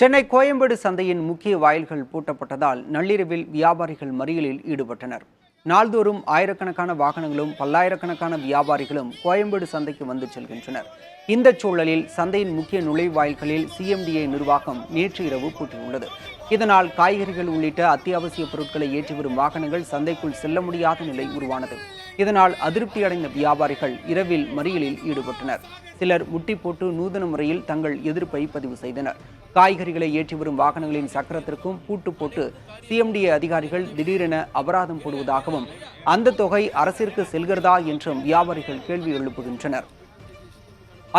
சென்னை கோயம்பேடு சந்தையின் முக்கிய வாயில்கள் பூட்டப்பட்டதால் நள்ளிரவில் வியாபாரிகள் மறியலில் ஈடுபட்டனர். நாள்தோறும் ஆயிரக்கணக்கான வாகனங்களும் பல்லாயிரக்கணக்கான வியாபாரிகளும் கோயம்பேடு சந்தைக்கு வந்து செல்கின்றனர். இந்த சூழலில் சந்தையின் முக்கிய நுழைவாயில்களில் சிஎம்டிஏ நிர்வாகம் நேற்று இரவு பூட்டியுள்ளது. இதனால் காய்கறிகள் உள்ளிட்ட அத்தியாவசிய பொருட்களை ஏற்றி வரும் வாகனங்கள் சந்தைக்குள் செல்ல முடியாத நிலை உருவானது. இதனால் அதிருப்தியடைந்த வியாபாரிகள் இரவில் மறியலில் ஈடுபட்டனர். சிலர் முட்டி போட்டு நூதன முறையில் தங்கள் எதிர்ப்பை பதிவு செய்தனர். காய்கறிகளை ஏற்றி வரும் வாகனங்களின் சக்கரத்திற்கும் பூட்டு போட்டு சிஎம்டிஏ அதிகாரிகள் திடீரென அபராதம் போடுவதாகவும் அந்த தொகை அரசிற்கு செல்கிறதா என்றும் வியாபாரிகள் கேள்வி எழுப்புகின்றனர்.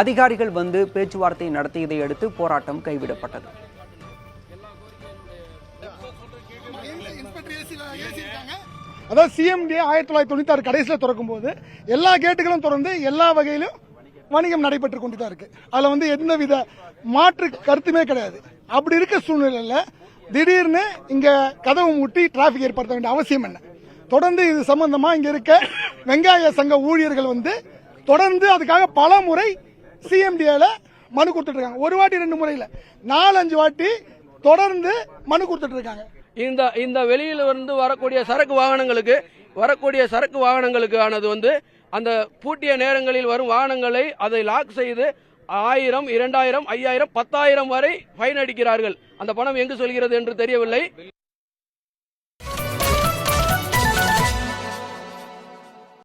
அதிகாரிகள் வந்து பேச்சுவார்த்தை நடத்தியதை அடுத்து போராட்டம் கைவிடப்பட்டது. அதாவது சிஎம்டி 1996 கடைசியில் திறக்கும் போது எல்லா கேட்டுகளும் திறந்து எல்லா வகையிலும் வணிகம் நடைபெற்று கொண்டு தான் இருக்கு. அதுல வந்து எந்தவித மாற்று கருத்துமே கிடையாது. அப்படி இருக்க சூழ்நிலையில் திடீர்னு இங்க கதவு மூட்டி டிராபிக் ஏற்படுத்த வேண்டிய அவசியம் என்ன? தொடர்ந்து இது சம்பந்தமா இங்க இருக்க வெங்காய சங்க ஊழியர்கள் வந்து தொடர்ந்து அதுக்காக பல முறை சிஎம்டிஏல மனு கொடுத்துட்டு இருக்காங்க. ஒரு வாட்டி 2 முறையில் 4-5 வாட்டி தொடர்ந்து மனு கொடுத்துட்டு இருக்காங்க. இந்த வெளியில இருந்து வரக்கூடிய சரக்கு வாகனங்களுக்கு ஆனது வந்து அந்த பூட்டிய நேரங்களில் வரும் வாகனங்களை அதை லாக் செய்து 1000, 2000, 5000, 10,000 வரை ஃபைன் அடிக்கிறார்கள். அந்த பணம் எங்கு செல்கிறது என்று தெரியவில்லை.